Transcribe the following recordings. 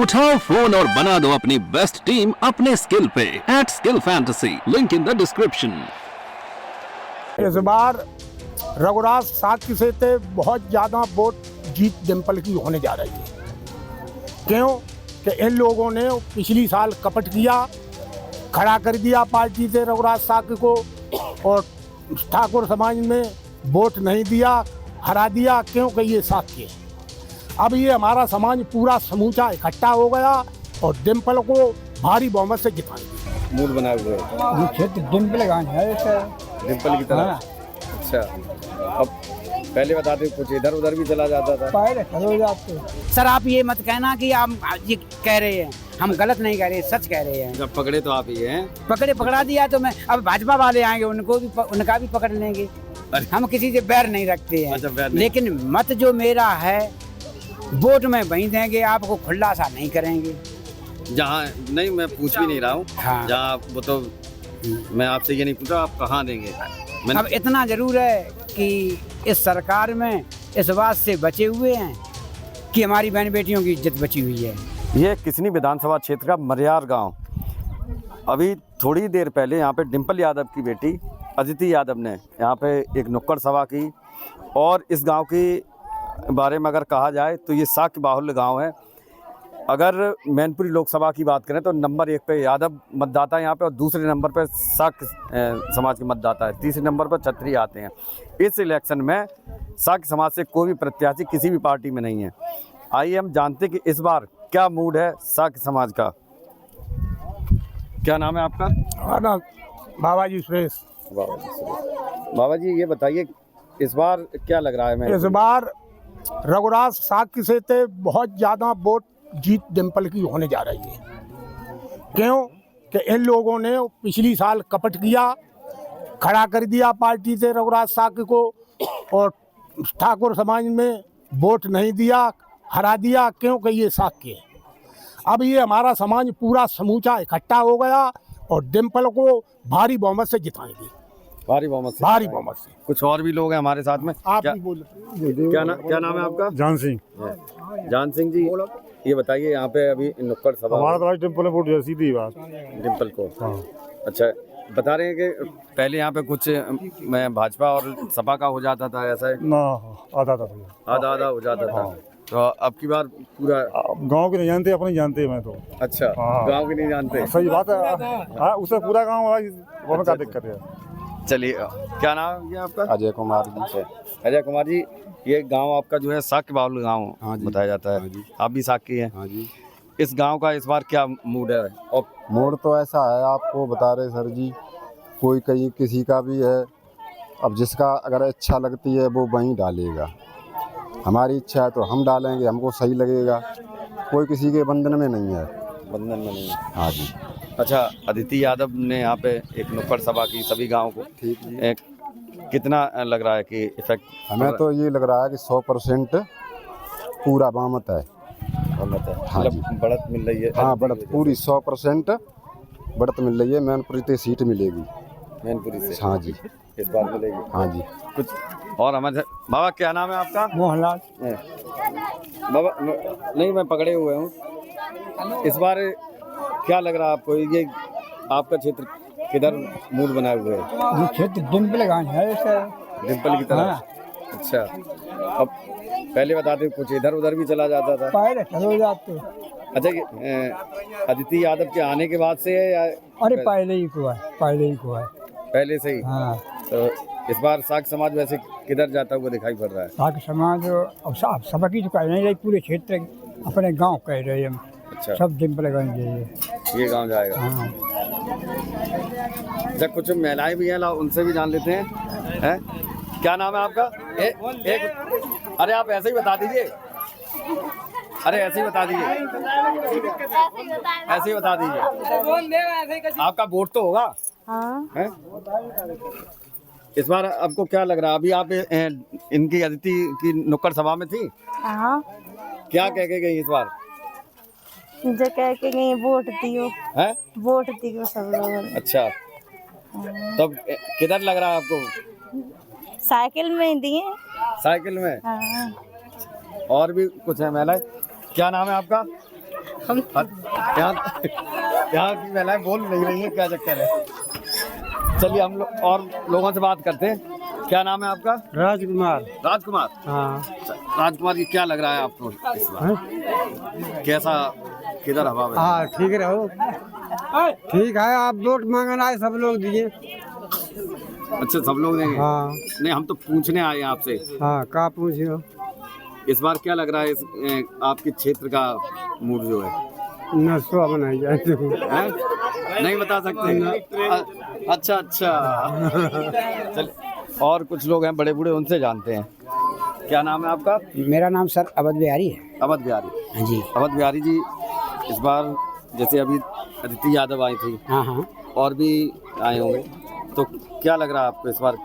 उठाओ फोन और बना दो अपनी बेस्ट टीम अपने स्किल पे @skillfantasy, link in the description. इस बार रघुराज साक्य से ते बहुत ज्यादा वोट जीत डिम्पल की होने जा रही है। क्यों कि इन लोगों ने पिछली साल कपट किया, खड़ा कर दिया पार्टी से रघुराज साक्य को और ठाकुर समाज में वोट नहीं दिया, हरा दिया, क्योंकि ये साक्य है। अब ये हमारा समाज पूरा समूचा इकट्ठा हो गया और डिम्पल को भारी बहुमत से जिताएंगे। मूड बनाए हुए ये क्षेत्र डिम्पल गांव है डिम्पल की तरह। अच्छा, अब पहले बताते कुछ इधर उधर भी चला जाता था। पहले हो जाते। सर आप ये मत कहना कि आप ये कह रहे हैं, हम गलत नहीं कह रहे, सच कह रहे हैं। जब पकड़े तो आप ही हैं। पकड़ा दिया तो मैं अब भाजपा वाले आएंगे उनका भी पकड़ लेंगे। हम किसी से बैर नहीं रखते हैं। अच्छा, बैर नहीं। लेकिन मत जो मेरा है वोट में वहीं देंगे, आपको खुलासा नहीं करेंगे। जहाँ नहीं, मैं पूछ भी नहीं रहा हूँ। हाँ। जहाँ वो तो मैं आपसे ये नहीं पूछा आप कहाँ देंगे। अब इतना जरूर है कि इस सरकार में इस बात से बचे हुए हैं कि हमारी बहन बेटियों की इज्जत बची हुई है। ये किसनी विधानसभा क्षेत्र का मरियार गांव। अभी थोड़ी देर पहले यहाँ पे डिम्पल यादव की बेटी अदिति यादव ने यहाँ पे एक नुक्कड़ सभा की और इस गांव के बारे में अगर कहा जाए तो ये साक्य बाहुल्य गांव है। अगर मैनपुरी लोकसभा की बात करें तो नंबर 1 पे यादव मतदाता यहाँ पे और दूसरे नंबर पे साक्य समाज के मतदाता है, तीसरे नंबर पर क्षत्रिय आते हैं। इस इलेक्शन में साक्य समाज से कोई भी प्रत्याशी किसी भी पार्टी में नहीं है। आइए हम जानते कि इस बार क्या मूड है साक्य समाज का। क्या नाम है आपका? ना बाबा जी सुरेश। बाबा जी ये बताइए इस बार क्या लग रहा है? मैं इस बार रघुराज साक्य से ते बहुत ज्यादा वोट जीत डिम्पल की होने जा रही है। क्यों कि इन लोगों ने पिछली साल कपट किया, खड़ा कर दिया पार्टी से रघुराज साक्य को और ठाकुर समाज में वोट नहीं दिया, हरा दिया, क्योंकि ये साक्य है। अब ये हमारा समाज पूरा समूचा इकट्ठा हो गया और डिम्पल को भारी बहुमत से जिताएंगे। भारी बहुमत से? भारी बहुमत से। कुछ और भी लोग हैं हमारे साथ में। आप क्या, भी बोल क्या नाम है आपका? जान सिंह। जान सिंह जी ये बताइए यहाँ पे अभी नुक्कड़ सभा हमारा तो आज डिम्पल ने वोट दिया, सीधी बात। डिम्पल को? हाँ। अच्छा, बता रहे हैं कि पहले यहाँ पे कुछ मैं भाजपा और सपा का हो जाता था, ऐसा है? ना आधा था, आधा आधा हो जाता था। तो अब की बार पूरा गांव के नहीं जानते, अपने जानते मैं तो। अच्छा, हाँ। गांव के नहीं जानते। सही बात है। हाँ, उससे पूरा गांव वो क्या दिक्कत है। चलिए, क्या नाम है आपका? अजय कुमार जी। अजय कुमार जी, ये गांव आपका जो है साक्य बाहुल्य गांव बताया जाता है। हाँ जी। आप भी साक्य हैं? हाँ जी। इस गांव का इस बार क्या मूड है? और मूड तो ऐसा है, आपको बता रहे सर जी, कोई कहीं किसी का भी है। अब जिसका अगर इच्छा लगती है वो वहीं डालेगा। हमारी इच्छा है तो हम डालेंगे, हमको सही लगेगा। कोई किसी के बंधन में नहीं है। बंधन में नहीं है। हाँ जी। अच्छा, अदिति यादव ने यहाँ पे एक नुक्कड़ सभा की सभी गाँव को। ठीक जी। कितना लग रहा है कि इफेक्ट? हमें तो ये लग रहा है कि 100% पूरा बहुमत है। बहुमत है। हाँ मतलब जी। बढ़त मिल रही है? हाँ, बढ़त पूरी 100% बढ़त मिल रही है। मैनपुरी से सीट मिलेगी। मैनपुरी से? हाँ जी। इस बार मिलेगी? हाँ जी। कुछ और हमारे बाबा क्या नाम है आपका? मोहनलाल। बाबा नहीं, मैं पकड़े हुए हूँ। इस बार क्या लग रहा है आपको? ये आपका क्षेत्र किधर मूड बनाए हुए है? ये क्षेत्र डिम्पल गांव है डिम्पल की तरह। अच्छा, अब पहले बताते कुछ इधर उधर भी चला जाता था। पहले हो जाते। अच्छा, अदिति यादव के आने के बाद से है या? अरे पहले ही को है, पहले ही को है। पहले से ही? हाँ। तो इस बार साक्य समाज वैसे किधर जाता हुआ दिखाई पड़ रहा है? साक्य समाज अब सबकी तो कह नहीं रही, पूरे क्षेत्र अपने गांव कह रहे हैं। अच्छा, सब डिम्पल गांव जाइए। ये गांव जाएगा। हाँ। अच्छा, कुछ महिलाएं भी हैं, उनसे भी जान लेते हैं। क्या नाम है आपका? एक अरे आप ऐसे ही बता दीजिए। अरे ऐसे ही बता दीजिए। ऐसे ही बता दीजिए। आपका वोट तो होगा? हाँ। है? इस बार आपको क्या लग रहा है? अभी आप इनकी अदिति की नुक्कड़ सभा में थी? हाँ। क्या कह के गई इस बार? जो कह के गई वोट दियो। है? वोट दियो सब लोग। अच्छा, तब किधर लग रहा है आपको? साइकिल में दिए। साइकिल में? हाँ। और भी कुछ है महिलाएं। क्या नाम है आपका? यहाँ की महिलाएं बोल नहीं रही है, क्या चक्कर है? चलिए हम लोग और लोगों से बात करते हैं। क्या नाम है आपका? राजकुमार। राजकुमार। हाँ। राजकुमार जी, क्या लग रहा है आपको इस बार? कैसा, किधर हवा में? हाँ ठीक रहो, ठीक है। आप वोट मांगना है, सब लोग दिए। अच्छा, सब लोग देंगे? हाँ। नहीं, हम तो पूछने आए हैं आपसे। हाँ, का पूछो। इस बार क्या लग रहा है आपके क्षेत्र का मूड जो है? नसवा बनाई जाए तो। नहीं बता सकते? अच्छा अच्छा। चल, और कुछ लोग हैं बड़े बूढ़े, उनसे जानते हैं। क्या नाम है आपका? मेरा नाम सर अवध बिहारी है। अवध बिहारी। हाँ जी। अवध बिहारी जी, इस बार जैसे अभी अदिति यादव आई थी, हाँ हाँ, और भी आए होंगे, तो क्या लग रहा है आपको इस बार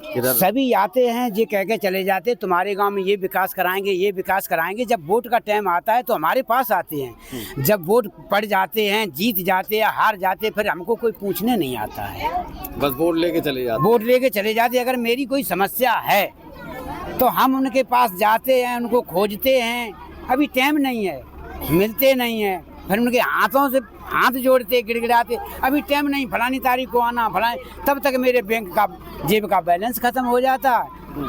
किधर? सभी आते हैं जे कह के चले जाते, तुम्हारे गांव में ये विकास कराएंगे, ये विकास कराएंगे। जब वोट का टाइम आता है तो हमारे पास आते हैं। जब वोट पड़ जाते हैं, जीत जाते हैं, हार जाते, फिर हमको कोई पूछने नहीं आता है। बस वोट लेके चले जाते? वोट लेके चले जाते। अगर मेरी कोई समस्या है तो हम उनके पास जाते हैं, उनको खोजते हैं। अभी टाइम नहीं है, मिलते नहीं है, फिर उनके हाथों से हाथ जोड़ते, गिड़गिड़ाते, अभी टाइम नहीं, फलानी तारीख को आना, फलानी। तब तक मेरे बैंक का जेब का बैलेंस खत्म हो जाता,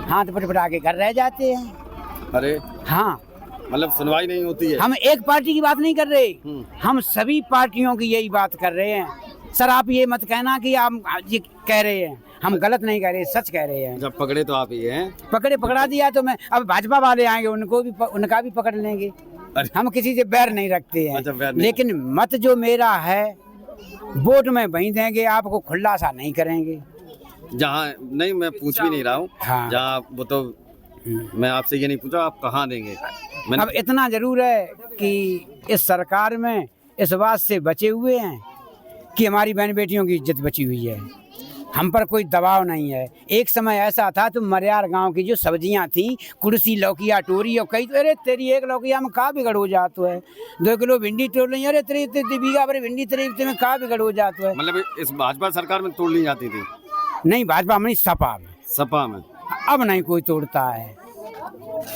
हाथ पटपटा के घर रह जाते हैं। अरे हाँ, मतलब सुनवाई नहीं होती है? हम एक पार्टी की बात नहीं कर रहे, हम सभी पार्टियों की यही बात कर रहे हैं। सर आप ये मत कहना कि आप ये कह रहे हैं, हम गलत नहीं कह रहे, सच कह रहे हैं। जब पकड़े तो आप ही हैं? पकड़ा दिया तो मैं, अब भाजपा वाले आएंगे, उनका भी पकड़ लेंगे। हम किसी से बैर नहीं रखते हैं। अच्छा, बैर नहीं। लेकिन मत जो मेरा है वोट में वहीं देंगे, आपको खुलासा नहीं करेंगे। जहाँ नहीं, मैं पूछ भी नहीं रहा हूँ। हाँ। जहाँ वो तो मैं आपसे ये नहीं पूछा आप कहाँ देंगे। अब इतना जरूर है कि इस सरकार में इस बात से बचे हुए हैं कि हमारी बहन बेटियों की इज्जत बची हुई है, हम पर कोई दबाव नहीं है। एक समय ऐसा था तो मरियार गांव की जो सब्जियां थी, कुर्सी, लौकिया, टोरी और कई, अरे तेरी एक लौकिया में का बिगड़ हो जाता है, 2 किलो भिंडी तोड़ ली, अरे तेरी बीघा पर भिंडी तेरे में का बिगड़ हो जाता है। मतलब इस भाजपा सरकार में तोड़ ली जाती थी? नहीं, भाजपा में, सपा में। सपा में अब नहीं कोई तोड़ता है।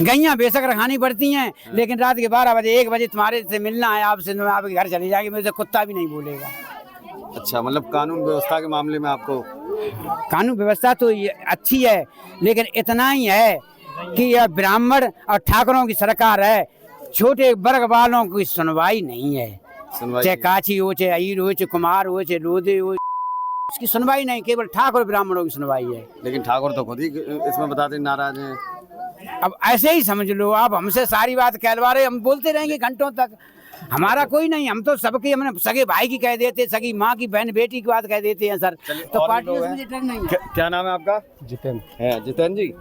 गैया बेशक रखानी पड़ती हैं, लेकिन रात के 12 बजे 1 बजे तुम्हारे से मिलना है, आपसे मैं आपके घर चली जाएगी, मेरे से कुत्ता भी नहीं बोलेगा। अच्छा, मतलब कानून व्यवस्था के मामले में आपको? कानून व्यवस्था तो ये अच्छी है, लेकिन इतना ही है कि यह ब्राह्मण और ठाकुरों की सरकार है, छोटे वर्ग वालों की सुनवाई नहीं है। चाहे काची हो, चाहे अहीर हो, चाहे कुमार हो, चाहे लोधे हो, उसकी सुनवाई नहीं, केवल ठाकुर ब्राह्मणों की सुनवाई है। लेकिन ठाकुर तो खुद ही इसमें बताते नाराज हैं। अब ऐसे ही समझ लो, आप हमसे सारी बात कहलवा रहे, हम बोलते रहेंगे घंटों तक, हमारा कोई नहीं, हम तो सबके, हमने सगे भाई की कह देते, सगी माँ की, बहन बेटी की बात कह देते हैं सर। तो पार्टी से मुझे डर नहीं है। क्या नाम है आपका? जितेंद्र। है जितेंद्र जी,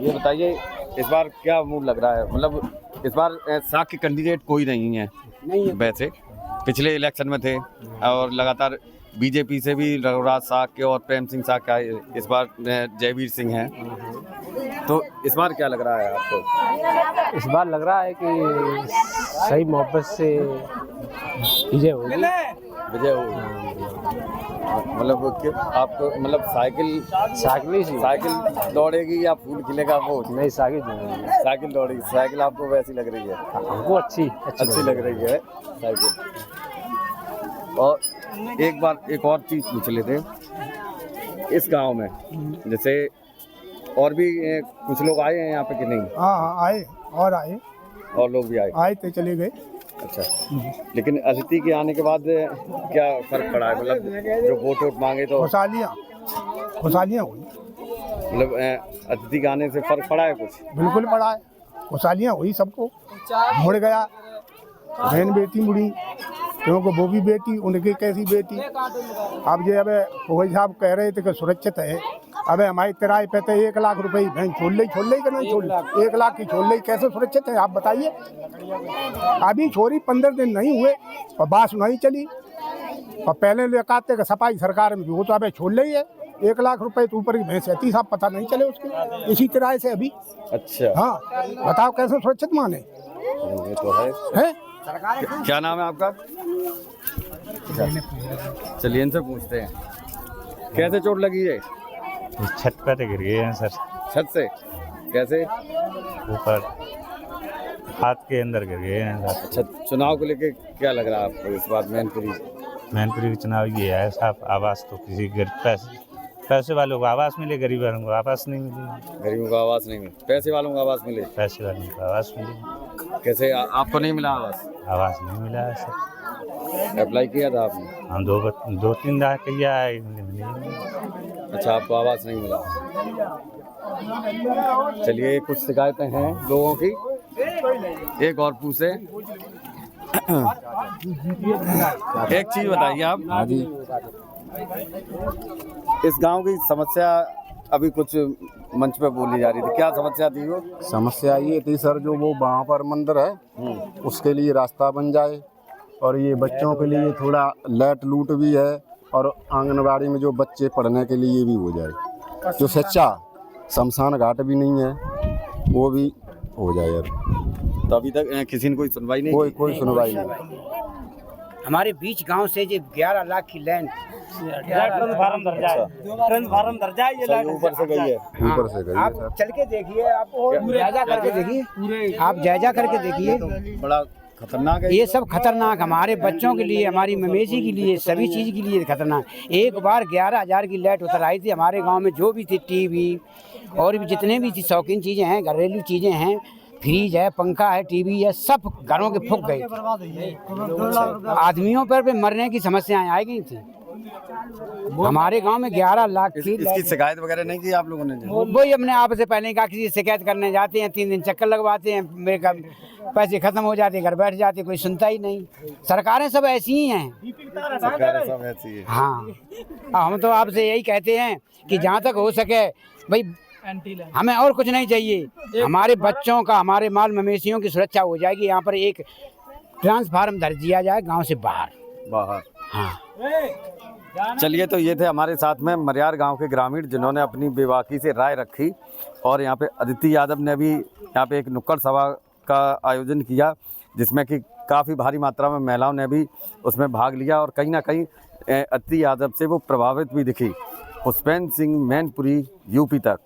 ये बताइए इस बार क्या मूड लग रहा है? मतलब इस बार साख के कैंडिडेट कोई नहीं है वैसे, पिछले इलेक्शन में थे और लगातार बीजेपी से भी रघुराज साख के और प्रेम सिंह साख का, इस बार जयवीर सिंह हैं। तो इस बार क्या लग रहा है आपको? इस बार लग रहा है कि सही मोहब्बत से विजय होगी। विजय होगी मतलब आपको, मतलब साइकिल दौड़ेगी या फूल खिलेगा वो? नहीं, साइकिल दौड़ेगी। साइकिल आपको वैसी लग रही है? हमको अच्छी लग रही है साइकिल। और एक और चीज़ पूछ लेते हैं, इस गांव में जैसे और भी कुछ लोग आए हैं यहाँ पे कि नहीं? हाँ आए, और लोग भी आए तो चले गए। अच्छा, लेकिन अदिति के आने के बाद क्या फर्क पड़ा है? मतलब जो वोट मांगे तो खुशहालियाँ हुई, मतलब अदिति के आने से फर्क पड़ा है कुछ? बिल्कुल पड़ा है, खुशहालियाँ हुई, सबको मुड़ गया। बहन बेटी मुड़ी, क्योंकि वो भी बेटी, उनकी कैसी बेटी। अब ये वही साहब कह रहे थे कि सुरक्षित है, अबे हमारे किराए पे तो 1 लाख रुपए बहन छोड़ ली कि नहीं छोड़ ली, 1 लाख की छोड़ ली, कैसे सुरक्षित है आप बताइए। अभी छोरी 15 दिन नहीं हुए और बात नहीं चली, और पहले लगाते कि सफाई सरकार में वो तो अबे छोड़ ली है, 1 लाख रुपए तो ऊपर की भैंस रहती साहब, पता नहीं चले उसके, इसी तरह से अभी। अच्छा, हाँ बताओ कैसे सुरक्षित माने? ये तो है। क्या नाम है आपका? चलिए इनसे पूछते हैं, कैसे चोट लगी है? छत पर गिर गए हैं सर। छत से? कैसे? ऊपर। हाथ के अंदर गिर गए हैं। अच्छा, चुनाव को लेके क्या लग रहा है आपको इस बार मैनपुरी? मैनपुरी का चुनाव ये है साहब, आवास तो किसी पैसे वालों को आवास मिले, गरीब वालों को आवास नहीं मिली। गरीबों को आवास नहीं मिले, पैसे वालों को आवास मिले। पैसे वालों को आवास मिले। कैसे आपको नहीं मिला आवास? आवास नहीं मिला है सर। अप्लाई किया था आपने? हम दो तीन दाह किया है, मिली नहीं। अच्छा, आपको आवास नहीं मिला। चलिए, कुछ शिकायतें हैं लोगों की, एक और पूछे। एक चीज बताइए आप। हाँ जी। इस गांव की समस्या अभी कुछ मंच पे बोली जा रही थी, क्या समस्या थी वो? समस्या ये थी सर, जो वो वहाँ पर मंदिर है उसके लिए रास्ता बन जाए, और ये बच्चों के लिए थोड़ा लाइट लूट भी है, और आंगनबाड़ी में जो बच्चे पढ़ने के लिए भी हो जाए। जो सच्चा शमशान घाट भी नहीं है वो भी हो जाए यार। तो अभी तक किसी ने कोई सुनवाई नहीं? कोई सुनवाई नहीं। हमारे बीच गांव से जो 11 लाख की लैंड फार्म दर जाए, ये ऊपर से गई है। ऊपर से गई है आप सर। चल के देखिए, आप जायजा करके देखिए, आप जायजा करके देखिए। बड़ा खतरनाक है ये सब खतरनाक, हमारे बच्चों के लिए, हमारी मवेशी के लिए, सभी चीज़ के लिए खतरनाक। एक बार 11,000 की लाइट उतर आई थी हमारे गांव में, जो भी थी टीवी और भी जितने भी थी शौकीन चीज़ें हैं, घरेलू चीज़ें हैं, फ्रिज है, पंखा है, टीवी है, सब घरों के फूक गए थे। आदमियों पर भी मरने की समस्याएं आ गई थी। हमारे गांव में 11 लाख की इसकी शिकायत वगैरह नहीं की आप लोगों ने? वही अपने आप से पहले कहा, किसी शिकायत करने जाते हैं, 3 दिन चक्कर लगवाते हैं, मेरे पैसे खत्म हो जाते, घर बैठ जाते, कोई सुनता ही नहीं। सरकारें सब ऐसी ही हैं। सरकारें सब ऐसी है। हाँ, हम तो आपसे यही कहते हैं कि जहाँ तक हो सके भाई, हमें और कुछ नहीं चाहिए, हमारे बच्चों का, हमारे माल मवेशियों की सुरक्षा हो जाएगी। यहाँ पर एक ट्रांसफार्म धर दिया जाए गांव से बाहर। हाँ। चलिए, तो ये थे हमारे साथ में मरियार गांव के ग्रामीण जिन्होंने अपनी बेबाकी से राय रखी, और यहाँ पे अदिति यादव ने भी यहाँ पे एक नुक्कड़ सभा का आयोजन किया, जिसमें कि काफ़ी भारी मात्रा में महिलाओं ने भी उसमें भाग लिया, और कहीं ना कहीं अदिति यादव से वो प्रभावित भी दिखी। पुष्पेंद्र सिंह, मैनपुरी, यूपी तक।